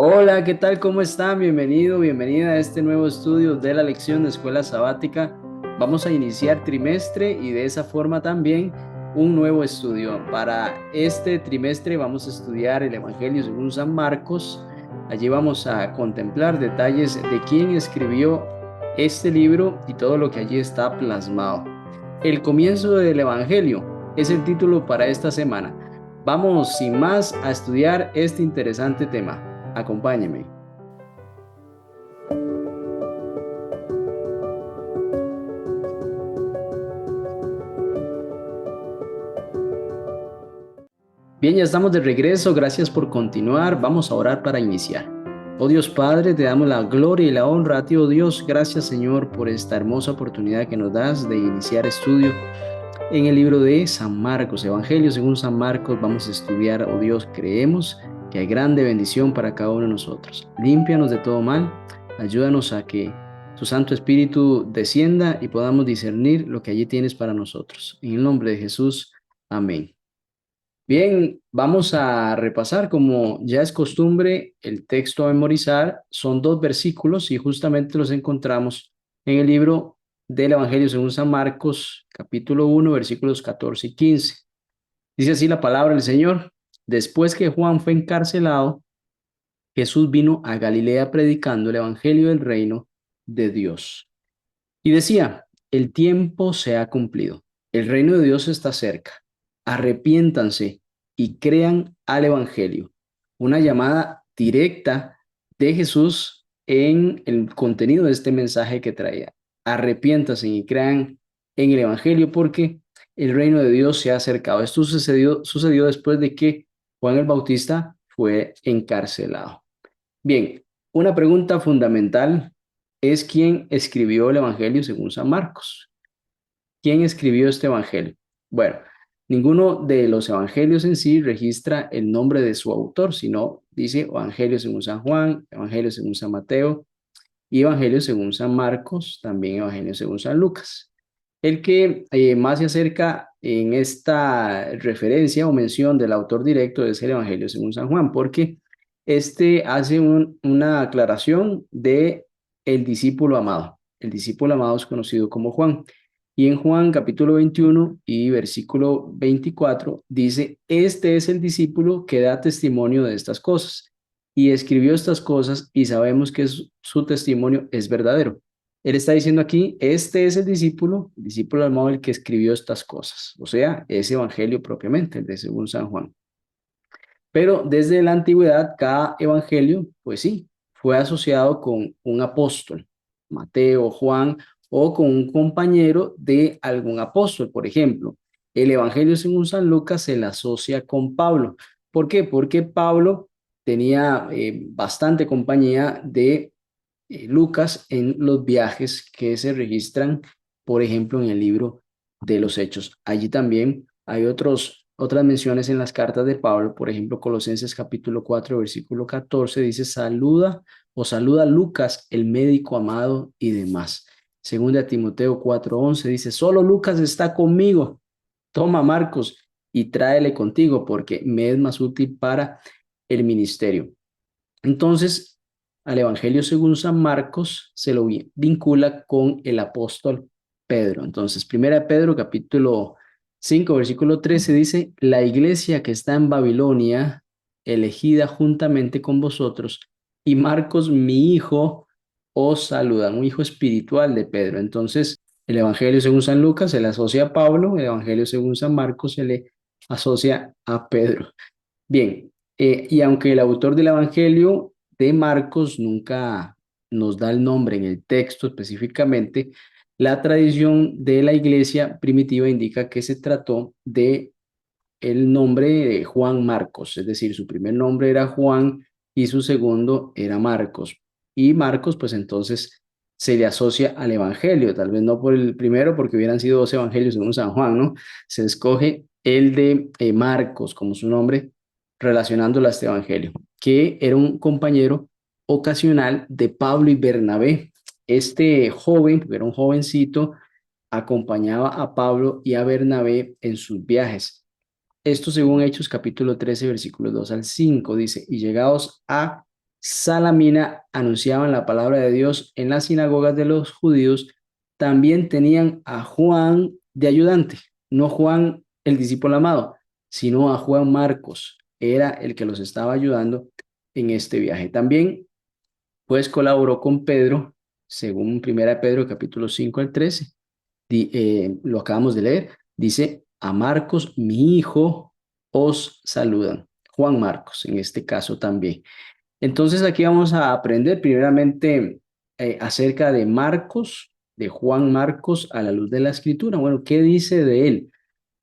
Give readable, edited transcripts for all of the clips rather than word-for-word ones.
Hola, ¿qué tal? ¿Cómo están? Bienvenido, bienvenida a este nuevo estudio de la lección de escuela sabática. Vamos a iniciar trimestre y de esa forma también un nuevo estudio. Para este trimestre vamos a estudiar el Evangelio según San Marcos. Allí vamos a contemplar detalles de quién escribió este libro y todo lo que allí está plasmado. El comienzo del Evangelio es el título para esta semana. Vamos sin más a estudiar este interesante tema. Acompáñeme. Bien, ya estamos de regreso. Gracias por continuar. Vamos a orar para iniciar. Oh Dios Padre, te damos la gloria y la honra a ti, oh Dios. Gracias, Señor, por esta hermosa oportunidad que nos das de iniciar estudio en el libro de San Marcos, Evangelio según San Marcos. Vamos a estudiar, oh Dios, creemos que hay grande bendición para cada uno de nosotros. Límpianos de todo mal. Ayúdanos a que tu Santo Espíritu descienda y podamos discernir lo que allí tienes para nosotros. En el nombre de Jesús. Amén. Bien, vamos a repasar, como ya es costumbre, el texto a memorizar. Son dos versículos y justamente los encontramos en el libro del Evangelio según San Marcos, capítulo 1, versículos 14 y 15. Dice así la palabra del Señor. Después que Juan fue encarcelado, Jesús vino a Galilea predicando el Evangelio del reino de Dios. Y decía, el tiempo se ha cumplido, el reino de Dios está cerca, arrepiéntanse y crean al Evangelio. Una llamada directa de Jesús en el contenido de este mensaje que traía. Arrepiéntanse y crean en el Evangelio porque el reino de Dios se ha acercado. Esto sucedió después de que Juan el Bautista fue encarcelado. Bien, una pregunta fundamental es quién escribió el Evangelio según San Marcos. ¿Quién escribió este Evangelio? Bueno, ninguno de los Evangelios en sí registra el nombre de su autor, sino dice Evangelio según San Juan, Evangelio según San Mateo y Evangelio según San Marcos, también Evangelio según San Lucas. El que más se acerca en esta referencia o mención del autor directo es el Evangelio según San Juan, porque este hace una aclaración de el discípulo amado. El discípulo amado es conocido como Juan. Y en Juan capítulo 21 y versículo 24 dice, este es el discípulo que da testimonio de estas cosas y escribió estas cosas y sabemos que su testimonio es verdadero. Él está diciendo aquí, este es el discípulo amado el que escribió estas cosas, o sea, ese evangelio propiamente, el de según San Juan. Pero desde la antigüedad, cada evangelio, pues sí, fue asociado con un apóstol, Mateo, Juan, o con un compañero de algún apóstol. Por ejemplo, el evangelio según San Lucas se le asocia con Pablo. ¿Por qué? Porque Pablo tenía bastante compañía de Lucas en los viajes que se registran, por ejemplo, en el libro de los Hechos. Allí también hay otras menciones en las cartas de Pablo, por ejemplo, Colosenses capítulo 4, versículo 14, dice, saluda a Lucas, el médico amado y demás. Segunda Timoteo 4:11 dice, solo Lucas está conmigo, toma Marcos y tráele contigo porque me es más útil para el ministerio. Entonces, al Evangelio según San Marcos se lo vincula con el apóstol Pedro. Entonces, primera Pedro capítulo 5 versículo 13 dice, la iglesia que está en Babilonia, elegida juntamente con vosotros, y Marcos, mi hijo, os saludan, un hijo espiritual de Pedro. Entonces, el Evangelio según San Lucas se le asocia a Pablo, el Evangelio según San Marcos se le asocia a Pedro. Bien, y aunque el autor del Evangelio de Marcos nunca nos da el nombre en el texto específicamente, la tradición de la iglesia primitiva indica que se trató de el nombre de Juan Marcos, es decir, su primer nombre era Juan y su segundo era Marcos. Y Marcos, pues entonces se le asocia al Evangelio, tal vez no por el primero, porque hubieran sido dos evangelios según San Juan, ¿no? Se escoge el de Marcos como su nombre, relacionándolo a este Evangelio, que era un compañero ocasional de Pablo y Bernabé. Este joven, porque era un jovencito, acompañaba a Pablo y a Bernabé en sus viajes. Esto según Hechos capítulo 13, versículos 2 al 5 dice, y llegados a Salamina anunciaban la palabra de Dios en las sinagogas de los judíos, también tenían a Juan de ayudante, no Juan el discípulo amado, sino a Juan Marcos, era el que los estaba ayudando en este viaje. También pues colaboró con Pedro, según Primera de Pedro capítulo 5 al 13, lo acabamos de leer, dice, a Marcos, mi hijo, os saludan. Juan Marcos, en este caso también. Entonces aquí vamos a aprender primeramente acerca de Marcos, de Juan Marcos a la luz de la escritura. Bueno, ¿qué dice de él?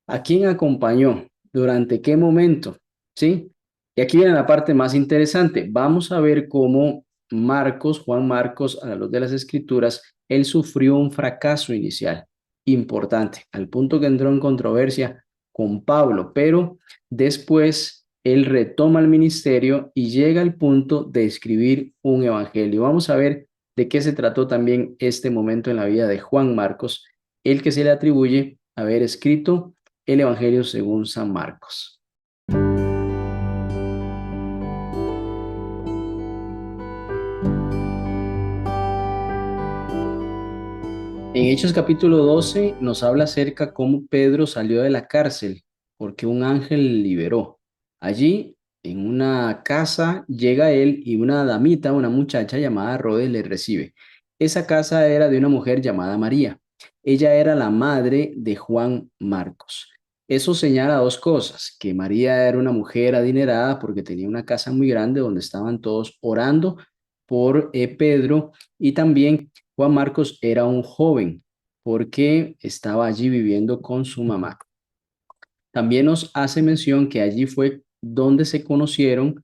¿A quién acompañó? ¿Durante qué momento? ¿Sí? Y aquí viene la parte más interesante. Vamos a ver cómo Marcos, Juan Marcos, a la luz de las escrituras, él sufrió un fracaso inicial importante, al punto que entró en controversia con Pablo, pero después él retoma el ministerio y llega al punto de escribir un evangelio. Vamos a ver de qué se trató también este momento en la vida de Juan Marcos, el que se le atribuye haber escrito el Evangelio según San Marcos. En Hechos capítulo 12 nos habla acerca cómo Pedro salió de la cárcel porque un ángel le liberó. Allí, en una casa, llega él y una damita, una muchacha llamada Rode, le recibe. Esa casa era de una mujer llamada María. Ella era la madre de Juan Marcos. Eso señala dos cosas, que María era una mujer adinerada porque tenía una casa muy grande donde estaban todos orando por Pedro, y también Juan Marcos era un joven porque estaba allí viviendo con su mamá. También nos hace mención que allí fue donde se conocieron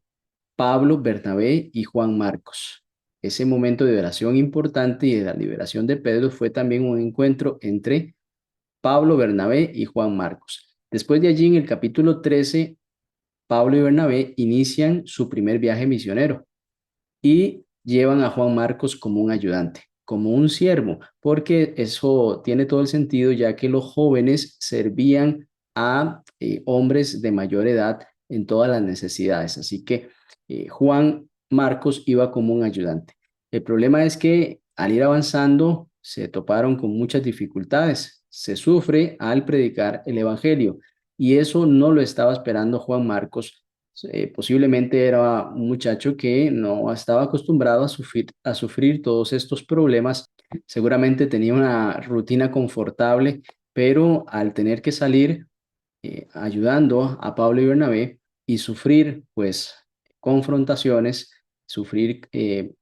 Pablo, Bernabé y Juan Marcos. Ese momento de oración importante y de la liberación de Pedro fue también un encuentro entre Pablo, Bernabé y Juan Marcos. Después de allí, en el capítulo 13, Pablo y Bernabé inician su primer viaje misionero y llevan a Juan Marcos como un ayudante, como un siervo, porque eso tiene todo el sentido, ya que los jóvenes servían a hombres de mayor edad en todas las necesidades. Así que Juan Marcos iba como un ayudante. El problema es que al ir avanzando se toparon con muchas dificultades. Se sufre al predicar el Evangelio y eso no lo estaba esperando Juan Marcos. Posiblemente era un muchacho que no estaba acostumbrado a sufrir todos estos problemas. Seguramente tenía una rutina confortable, pero al tener que salir ayudando a Pablo y Bernabé y sufrir pues confrontaciones, sufrir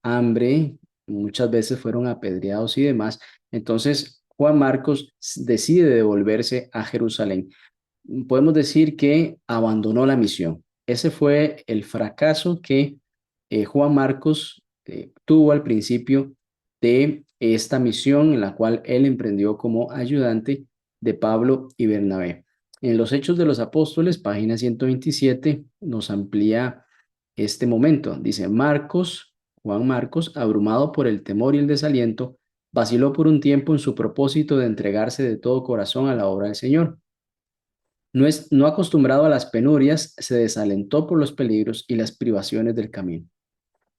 hambre, muchas veces fueron apedreados y demás. Entonces Juan Marcos decide devolverse a Jerusalén. Podemos decir que abandonó la misión. Ese fue el fracaso que Juan Marcos tuvo al principio de esta misión en la cual él emprendió como ayudante de Pablo y Bernabé. En los Hechos de los Apóstoles, página 127, nos amplía este momento. Dice, Marcos, Juan Marcos, abrumado por el temor y el desaliento, vaciló por un tiempo en su propósito de entregarse de todo corazón a la obra del Señor. No acostumbrado a las penurias, se desalentó por los peligros y las privaciones del camino.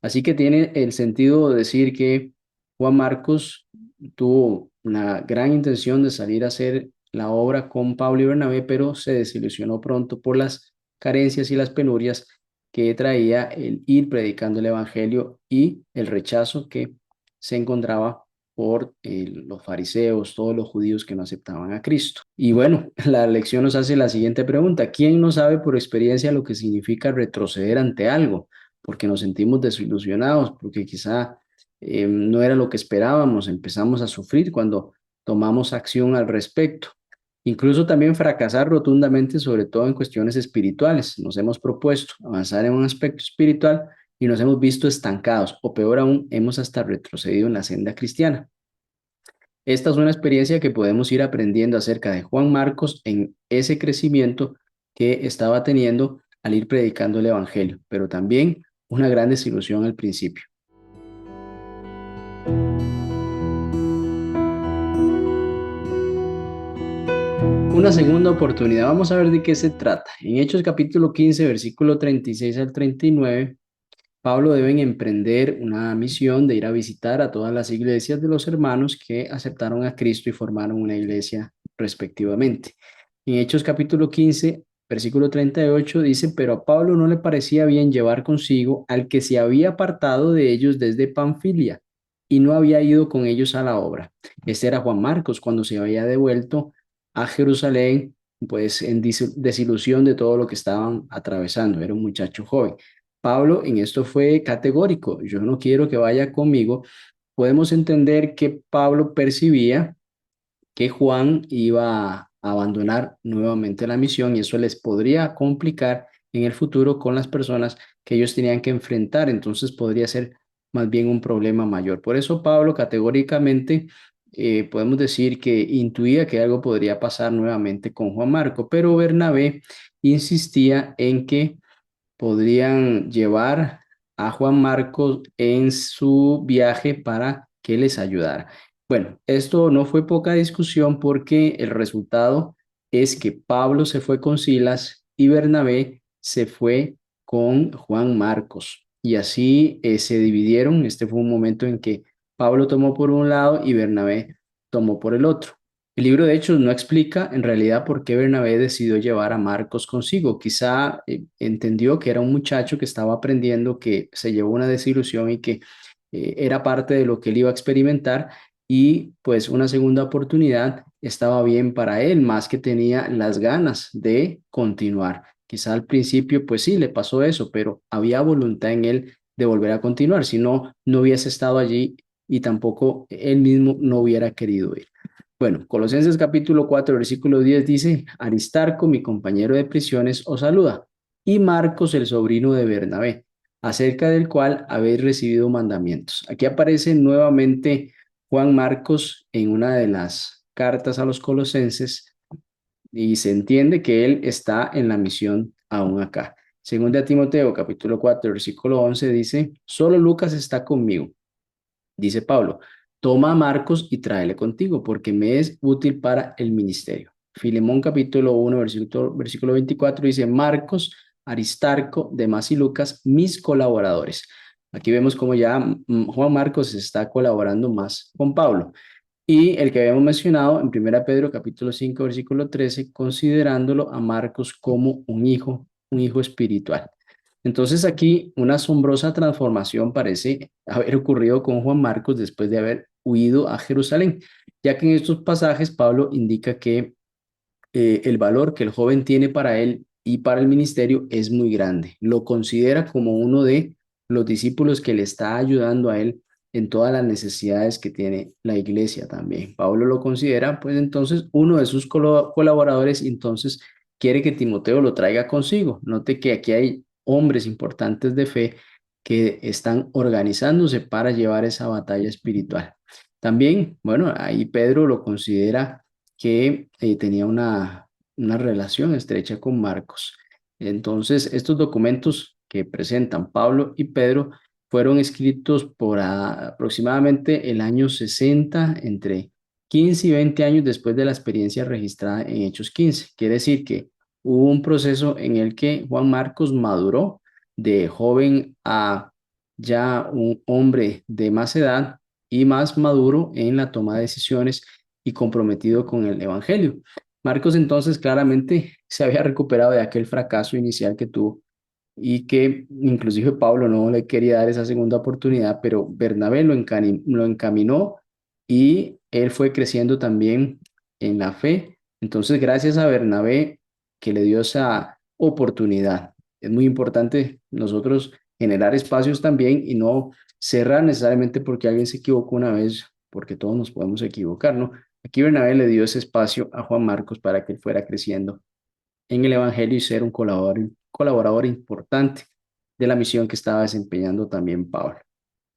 Así que tiene el sentido de decir que Juan Marcos tuvo una gran intención de salir a hacer la obra con Pablo y Bernabé, pero se desilusionó pronto por las carencias y las penurias que traía el ir predicando el Evangelio y el rechazo que se encontraba por los fariseos, todos los judíos que no aceptaban a Cristo. Y bueno, la lección nos hace la siguiente pregunta: ¿quién no sabe por experiencia lo que significa retroceder ante algo? Porque nos sentimos desilusionados, porque quizá no era lo que esperábamos, empezamos a sufrir cuando tomamos acción al respecto. Incluso también fracasar rotundamente, sobre todo en cuestiones espirituales. Nos hemos propuesto avanzar en un aspecto espiritual y nos hemos visto estancados, o peor aún, hemos hasta retrocedido en la senda cristiana. Esta es una experiencia que podemos ir aprendiendo acerca de Juan Marcos en ese crecimiento que estaba teniendo al ir predicando el Evangelio, pero también una gran desilusión al principio. Una segunda oportunidad. Vamos a ver de qué se trata. En Hechos capítulo 15, versículo 36 al 39, Pablo deben emprender una misión de ir a visitar a todas las iglesias de los hermanos que aceptaron a Cristo y formaron una iglesia respectivamente. En Hechos capítulo 15, versículo 38 dice, pero a Pablo no le parecía bien llevar consigo al que se había apartado de ellos desde Panfilia y no había ido con ellos a la obra. Este era Juan Marcos cuando se había devuelto a Jerusalén, pues en desilusión de todo lo que estaban atravesando. Era un muchacho joven. Pablo en esto fue categórico, yo no quiero que vaya conmigo. Podemos entender que Pablo percibía que Juan iba a abandonar nuevamente la misión y eso les podría complicar en el futuro con las personas que ellos tenían que enfrentar, entonces podría ser más bien un problema mayor. Por eso Pablo categóricamente podemos decir que intuía que algo podría pasar nuevamente con Juan Marco, pero Bernabé insistía en que podrían llevar a Juan Marcos en su viaje para que les ayudara. Bueno, esto no fue poca discusión porque el resultado es que Pablo se fue con Silas y Bernabé se fue con Juan Marcos. Y así se dividieron. Este fue un momento en que Pablo tomó por un lado y Bernabé tomó por el otro. El libro de Hechos no explica en realidad por qué Bernabé decidió llevar a Marcos consigo. Quizá entendió que era un muchacho que estaba aprendiendo, que se llevó una desilusión y que era parte de lo que él iba a experimentar y pues una segunda oportunidad estaba bien para él, más que tenía las ganas de continuar. Quizá al principio pues sí le pasó eso, pero había voluntad en él de volver a continuar, si no, no hubiese estado allí y tampoco él mismo no hubiera querido ir. Bueno, Colosenses capítulo 4, versículo 10 dice, Aristarco, mi compañero de prisiones, os saluda, y Marcos, el sobrino de Bernabé, acerca del cual habéis recibido mandamientos. Aquí aparece nuevamente Juan Marcos en una de las cartas a los colosenses y se entiende que él está en la misión aún acá. Según de Timoteo capítulo 4, versículo 11 dice, solo Lucas está conmigo. Dice Pablo, toma a Marcos y tráele contigo, porque me es útil para el ministerio. Filemón capítulo 1, versículo 24 dice, Marcos, Aristarco, Demás y Lucas, mis colaboradores. Aquí vemos como ya Juan Marcos está colaborando más con Pablo. Y el que habíamos mencionado en 1 Pedro capítulo 5, versículo 13, considerándolo a Marcos como un hijo espiritual. Entonces aquí una asombrosa transformación parece haber ocurrido con Juan Marcos después de haber huido a Jerusalén, ya que en estos pasajes Pablo indica que el valor que el joven tiene para él y para el ministerio es muy grande. Lo considera como uno de los discípulos que le está ayudando a él en todas las necesidades que tiene la iglesia también. Pablo lo considera, pues entonces, uno de sus colaboradores y entonces quiere que Timoteo lo traiga consigo. Note que aquí hay hombres importantes de fe que están organizándose para llevar esa batalla espiritual. También, bueno, ahí Pedro lo considera que tenía una relación estrecha con Marcos. Entonces, estos documentos que presentan Pablo y Pedro fueron escritos por aproximadamente el año 60, entre 15 y 20 años después de la experiencia registrada en Hechos 15. Quiere decir que hubo un proceso en el que Juan Marcos maduró de joven a ya un hombre de más edad y más maduro en la toma de decisiones y comprometido con el Evangelio. Marcos entonces claramente se había recuperado de aquel fracaso inicial que tuvo y que inclusive Pablo no le quería dar esa segunda oportunidad, pero Bernabé lo encaminó y él fue creciendo también en la fe. Entonces, gracias a Bernabé que le dio esa oportunidad. Es muy importante nosotros generar espacios también y no cerrar necesariamente porque alguien se equivocó una vez, porque todos nos podemos equivocar, ¿no? Aquí Bernabé le dio ese espacio a Juan Marcos para que él fuera creciendo en el Evangelio y ser un colaborador importante de la misión que estaba desempeñando también Pablo.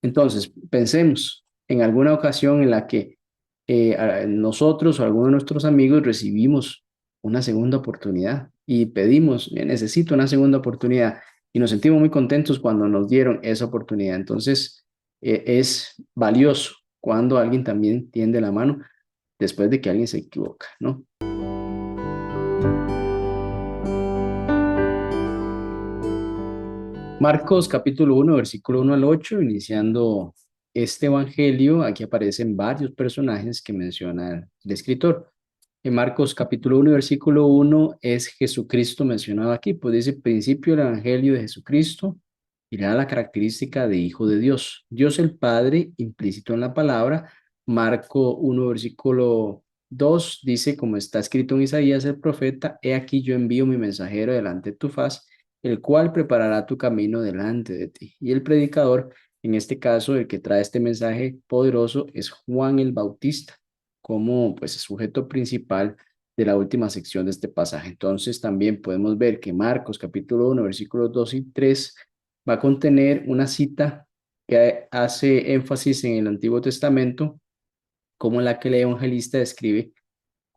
Entonces, pensemos en alguna ocasión en la que nosotros o alguno de nuestros amigos recibimos una segunda oportunidad y pedimos, necesito una segunda oportunidad y nos sentimos muy contentos cuando nos dieron esa oportunidad. Entonces, es valioso cuando alguien también tiende la mano después de que alguien se equivoca, ¿no? Marcos capítulo 1, versículo 1 al 8, iniciando este evangelio, aquí aparecen varios personajes que menciona el escritor. En Marcos capítulo 1, versículo 1 es Jesucristo mencionado aquí, pues dice principio del evangelio de Jesucristo y le da la característica de Hijo de Dios. Dios el Padre implícito en la palabra. Marco 1, versículo 2 dice, como está escrito en Isaías el profeta, he aquí yo envío mi mensajero delante de tu faz, el cual preparará tu camino delante de ti. Y el predicador, en este caso, el que trae este mensaje poderoso, es Juan el Bautista, como pues el sujeto principal de la última sección de este pasaje. Entonces también podemos ver que Marcos capítulo 1, versículos 2 y 3 va a contener una cita que hace énfasis en el Antiguo Testamento, como la que el evangelista describe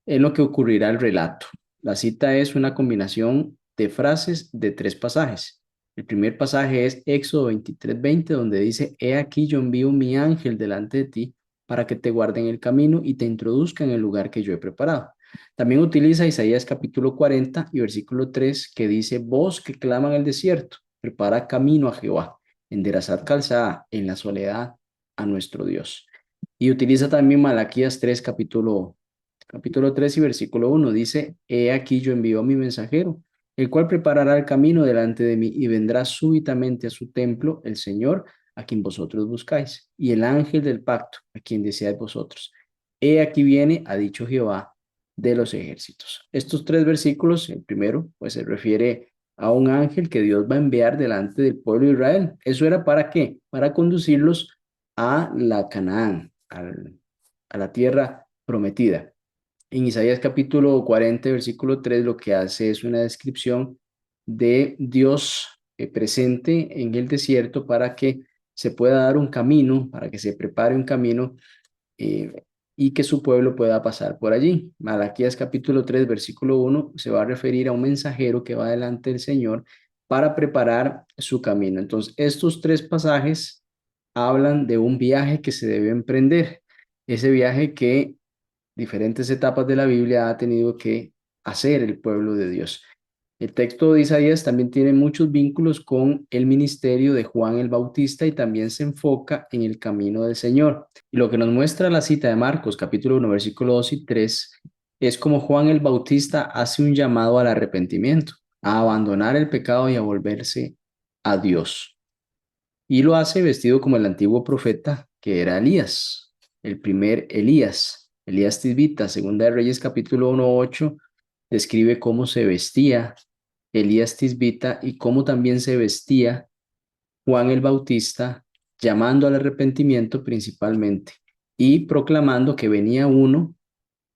en lo que ocurrirá el relato. La cita es una combinación de frases de tres pasajes. El primer pasaje es Éxodo 23:20, donde dice, he aquí yo envío mi ángel delante de ti para que te guarde en el camino y te introduzca en el lugar que yo he preparado. También utiliza Isaías capítulo 40 y versículo 3, que dice, voz que clama en el desierto, prepara camino a Jehová, enderezad calzada en la soledad a nuestro Dios. Y utiliza también Malaquías 3, capítulo 3 y versículo 1. Dice, he aquí yo envío a mi mensajero, el cual preparará el camino delante de mí y vendrá súbitamente a su templo el Señor, a quien vosotros buscáis, y el ángel del pacto, a quien deseáis vosotros. He aquí viene, ha dicho Jehová de los ejércitos. Estos tres versículos, el primero, pues se refiere a un ángel que Dios va a enviar delante del pueblo de Israel. ¿Eso era para qué? Para conducirlos a la Canaán, a la tierra prometida. En Isaías capítulo 40, versículo 3, lo que hace es una descripción de Dios presente en el desierto para que se pueda dar un camino, para que se prepare un camino eh, y que su pueblo pueda pasar por allí. Malaquías capítulo 3, versículo 1 se va a referir a un mensajero que va delante del Señor para preparar su camino. Entonces, estos tres pasajes hablan de un viaje que se debe emprender. Ese viaje que diferentes etapas de la Biblia ha tenido que hacer el pueblo de Dios. El texto de Isaías también tiene muchos vínculos con el ministerio de Juan el Bautista y también se enfoca en el camino del Señor. Y lo que nos muestra la cita de Marcos, capítulo 1, versículo 2 y 3, es como Juan el Bautista hace un llamado al arrepentimiento, a abandonar el pecado y a volverse a Dios. Y lo hace vestido como el antiguo profeta que era Elías, el primer Elías, Elías Tisbita. Segunda de Reyes capítulo 1:8 describe cómo se vestía Elías Tisbita y cómo también se vestía Juan el Bautista, llamando al arrepentimiento principalmente y proclamando que venía uno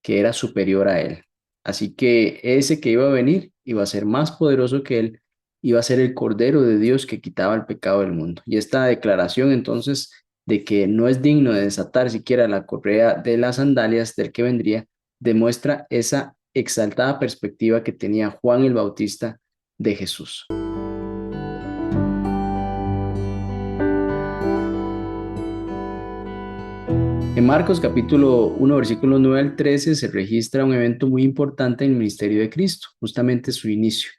que era superior a él. Así que ese que iba a venir iba a ser más poderoso que él, iba a ser el Cordero de Dios que quitaba el pecado del mundo. Y esta declaración entonces de que no es digno de desatar siquiera la correa de las sandalias del que vendría, demuestra esa exaltada perspectiva que tenía Juan el Bautista de Jesús. En Marcos capítulo 1, versículos 9 al 13 se registra un evento muy importante en el ministerio de Cristo, justamente su inicio,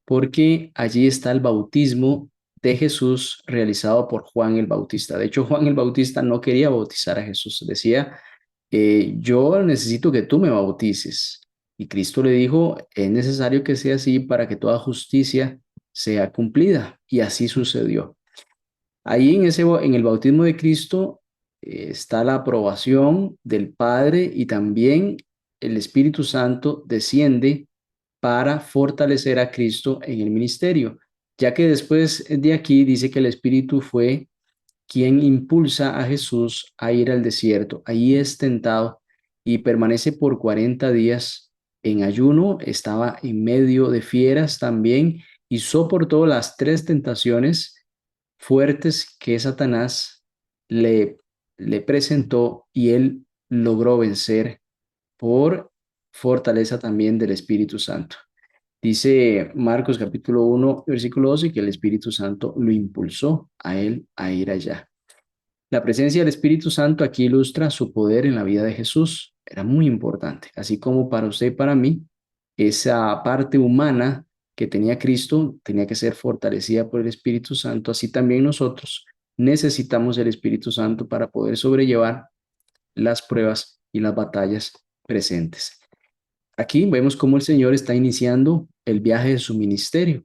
porque allí está el bautismo de Jesús realizado por Juan el Bautista. De hecho, Juan el Bautista no quería bautizar a Jesús, decía, yo necesito que tú me bautices. Y Cristo le dijo, es necesario que sea así para que toda justicia sea cumplida. Y así sucedió. Ahí en el bautismo de Cristo está la aprobación del Padre y también el Espíritu Santo desciende para fortalecer a Cristo en el ministerio, ya que después de aquí dice que el Espíritu fue quien impulsa a Jesús a ir al desierto. Ahí es tentado y permanece por 40 días en ayuno, estaba en medio de fieras también y soportó las tres tentaciones fuertes que Satanás le, le presentó y él logró vencer por fortaleza también del Espíritu Santo. Dice Marcos capítulo 1, versículo 12, que el Espíritu Santo lo impulsó a él a ir allá. La presencia del Espíritu Santo aquí ilustra su poder en la vida de Jesús. Era muy importante, así como para usted y para mí, esa parte humana que tenía Cristo tenía que ser fortalecida por el Espíritu Santo, así también nosotros necesitamos el Espíritu Santo para poder sobrellevar las pruebas y las batallas presentes. Aquí vemos cómo el Señor está iniciando el viaje de su ministerio.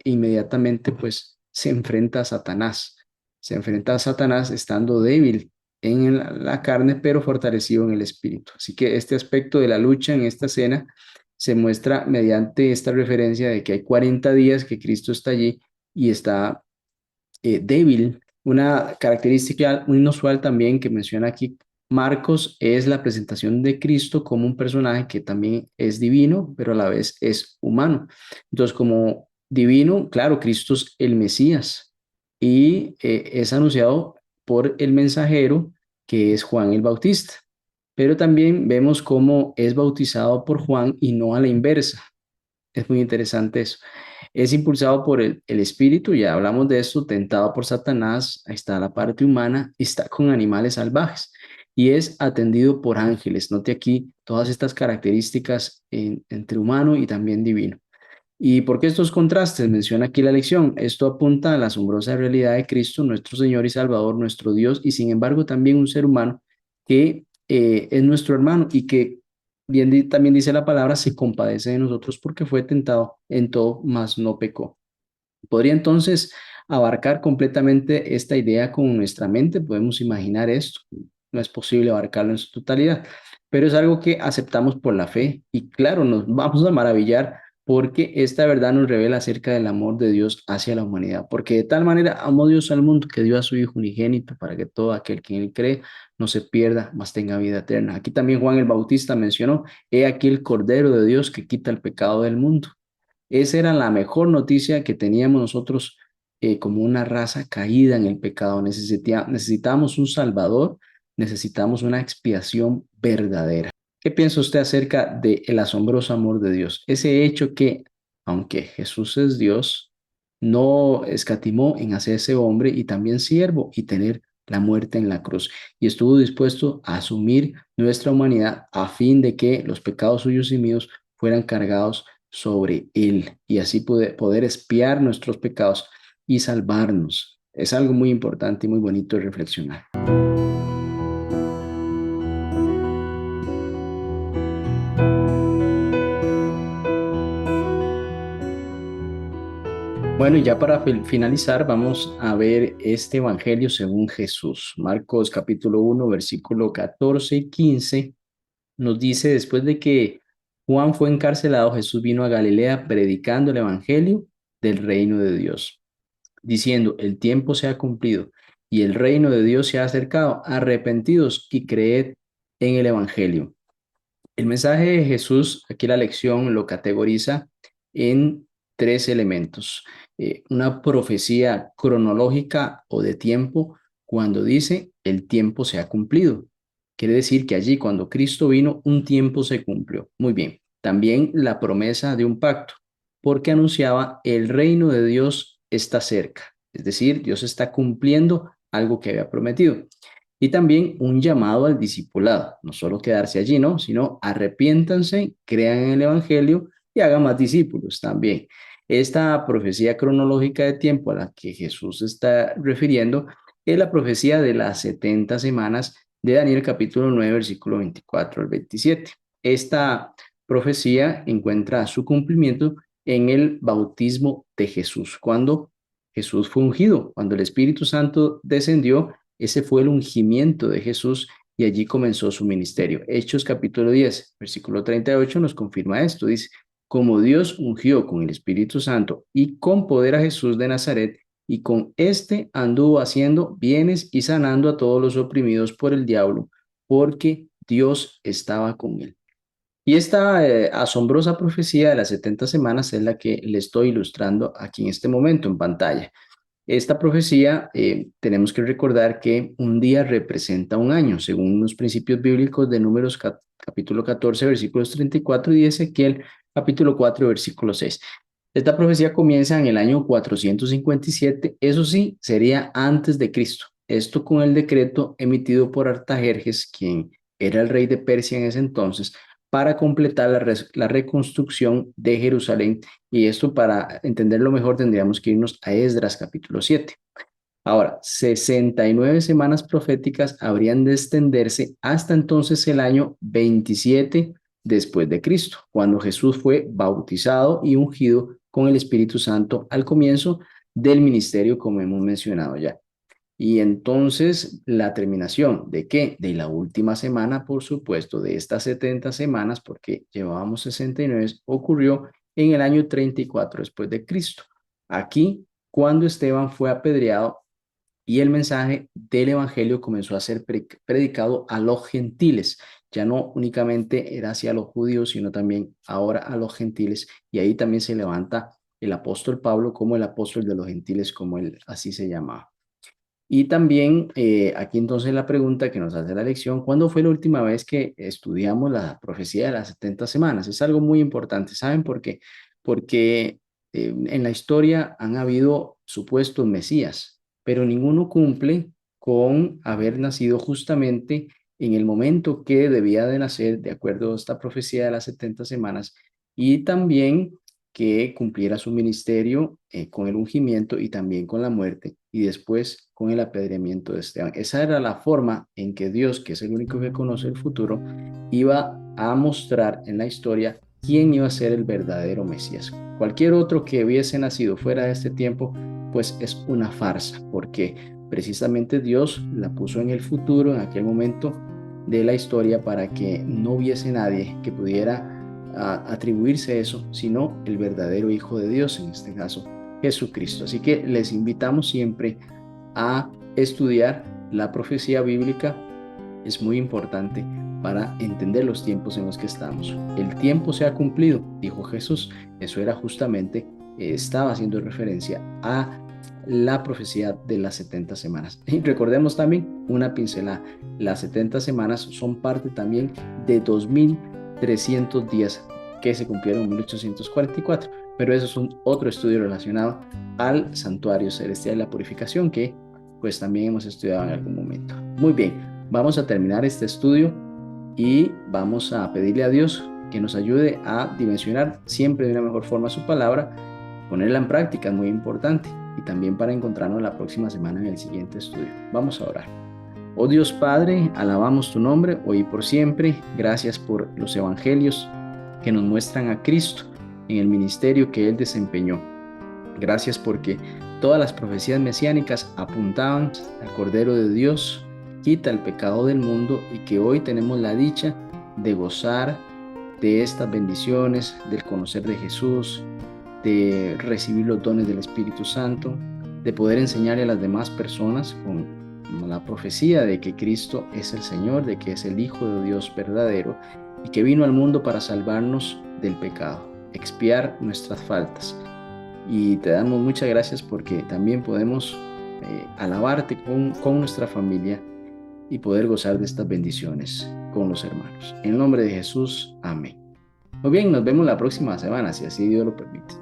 Inmediatamente pues se enfrenta a Satanás. Se enfrenta a Satanás estando débil en la carne, pero fortalecido en el espíritu. Así que este aspecto de la lucha en esta escena se muestra mediante esta referencia de que hay 40 días que Cristo está allí y está débil. Una característica muy inusual también que menciona aquí Marcos es la presentación de Cristo como un personaje que también es divino, pero a la vez es humano. Entonces, como divino, claro, Cristo es el Mesías y es anunciado por el mensajero que es Juan el Bautista. Pero también vemos cómo es bautizado por Juan y no a la inversa. Es muy interesante eso. Es impulsado por el espíritu, ya hablamos de esto, tentado por Satanás, ahí está la parte humana, está con animales salvajes y es atendido por ángeles. Note aquí todas estas características entre humano y también divino. ¿Y por qué estos contrastes? Menciona aquí la lección. Esto apunta a la asombrosa realidad de Cristo, nuestro Señor y Salvador, nuestro Dios, y sin embargo también un ser humano que es nuestro hermano y que también dice la palabra, se compadece de nosotros porque fue tentado en todo, mas no pecó. Podría entonces abarcar completamente esta idea con nuestra mente, podemos imaginar esto, no es posible abarcarlo en su totalidad, pero es algo que aceptamos por la fe y claro, nos vamos a maravillar porque esta verdad nos revela acerca del amor de Dios hacia la humanidad, porque de tal manera amó Dios al mundo que dio a su Hijo unigénito para que todo aquel que en él cree no se pierda, mas tenga vida eterna. Aquí también Juan el Bautista mencionó, he aquí el Cordero de Dios que quita el pecado del mundo. Esa era la mejor noticia que teníamos nosotros como una raza caída en el pecado. Necesitamos un Salvador, necesitamos una expiación verdadera. ¿Qué piensa usted acerca del asombroso amor de Dios? Ese hecho que, aunque Jesús es Dios, no escatimó en hacerse hombre y también siervo y tener la muerte en la cruz. Y estuvo dispuesto a asumir nuestra humanidad a fin de que los pecados suyos y míos fueran cargados sobre él y así poder expiar nuestros pecados y salvarnos. Es algo muy importante y muy bonito de reflexionar. Bueno, y ya para finalizar, vamos a ver este Evangelio según Jesús. Marcos capítulo 1, versículo 14 y 15 nos dice, después de que Juan fue encarcelado, Jesús vino a Galilea predicando el Evangelio del reino de Dios, diciendo, el tiempo se ha cumplido y el reino de Dios se ha acercado, arrepentidos y creed en el Evangelio. El mensaje de Jesús, aquí la lección lo categoriza en tres elementos. Una profecía cronológica o de tiempo cuando dice el tiempo se ha cumplido. Quiere decir que allí cuando Cristo vino, un tiempo se cumplió. Muy bien. También la promesa de un pacto, porque anunciaba el reino de Dios está cerca. Es decir, Dios está cumpliendo algo que había prometido. Y también un llamado al discipulado, no solo quedarse allí, ¿no? Sino arrepiéntanse, crean en el Evangelio y hagan más discípulos también. Esta profecía cronológica de tiempo a la que Jesús está refiriendo es la profecía de las 70 semanas de Daniel capítulo 9, versículo 24 al 27. Esta profecía encuentra su cumplimiento en el bautismo de Jesús, cuando Jesús fue ungido, cuando el Espíritu Santo descendió. Ese fue el ungimiento de Jesús y allí comenzó su ministerio. Hechos capítulo 10, versículo 38 nos confirma esto. Dice, como Dios ungió con el Espíritu Santo y con poder a Jesús de Nazaret, y con éste anduvo haciendo bienes y sanando a todos los oprimidos por el diablo, porque Dios estaba con él. Y esta asombrosa profecía de las 70 semanas es la que le estoy ilustrando aquí en este momento en pantalla. Esta profecía, tenemos que recordar que un día representa un año, según los principios bíblicos de Números capítulo 14, versículos 34 y Ezequiel capítulo 4, versículo 6. Esta profecía comienza en el año 457, eso sí, sería antes de Cristo. Esto con el decreto emitido por Artajerjes, quien era el rey de Persia en ese entonces, para completar la reconstrucción de Jerusalén. Y esto, para entenderlo mejor, tendríamos que irnos a Esdras capítulo 7. Ahora, 69 semanas proféticas habrían de extenderse hasta entonces el año 27 después de Cristo, cuando Jesús fue bautizado y ungido con el Espíritu Santo al comienzo del ministerio, como hemos mencionado ya. Y entonces la terminación de qué? De la última semana, por supuesto, de estas 70 semanas, porque llevábamos 69, ocurrió en el año 34 después de Cristo. Aquí, cuando Esteban fue apedreado y el mensaje del evangelio comenzó a ser predicado a los gentiles. Ya no únicamente era hacia los judíos, sino también ahora a los gentiles. Y ahí también se levanta el apóstol Pablo como el apóstol de los gentiles, como él así se llamaba. Y también aquí entonces la pregunta que nos hace la lección: ¿cuándo fue la última vez que estudiamos la profecía de las 70 semanas? Es algo muy importante. ¿Saben por qué? Porque en la historia han habido supuestos mesías, pero ninguno cumple con haber nacido justamente en el momento que debía de nacer, de acuerdo a esta profecía de las 70 semanas, y también que cumpliera su ministerio con el ungimiento y también con la muerte y después con el apedreamiento de Esteban. Esa era la forma en que Dios, que es el único que conoce el futuro, iba a mostrar en la historia quién iba a ser el verdadero Mesías. Cualquier otro que hubiese nacido fuera de este tiempo, pues es una farsa, porque precisamente Dios la puso en el futuro, en aquel momento de la historia, para que no hubiese nadie que pudiera atribuirse eso, sino el verdadero Hijo de Dios, en este caso Jesucristo. Así que les invitamos siempre a estudiar la profecía bíblica. Es muy importante para entender los tiempos en los que estamos. El tiempo se ha cumplido, dijo Jesús. Eso era justamente, estaba haciendo referencia a la profecía de las 70 semanas. Y recordemos también una pincelada: las 70 semanas son parte también de 2300 días que se cumplieron en 1844, pero eso es otro estudio relacionado al santuario celestial y la purificación, que pues también hemos estudiado en algún momento. Muy bien, vamos a terminar este estudio y vamos a pedirle a Dios que nos ayude a dimensionar siempre de una mejor forma su palabra, ponerla en práctica, es muy importante, y también para encontrarnos la próxima semana en el siguiente estudio. Vamos a orar. Oh Dios Padre, alabamos tu nombre hoy y por siempre. Gracias por los evangelios que nos muestran a Cristo en el ministerio que Él desempeñó. Gracias porque todas las profecías mesiánicas apuntaban al Cordero de Dios, quita el pecado del mundo, y que hoy tenemos la dicha de gozar de estas bendiciones, del conocer de Jesús, de recibir los dones del Espíritu Santo, de poder enseñarle a las demás personas con la profecía de que Cristo es el Señor, de que es el Hijo de Dios verdadero y que vino al mundo para salvarnos del pecado, expiar nuestras faltas. Y te damos muchas gracias porque también podemos alabarte con nuestra familia y poder gozar de estas bendiciones con los hermanos. En el nombre de Jesús, amén. Muy bien, nos vemos la próxima semana, si así Dios lo permite.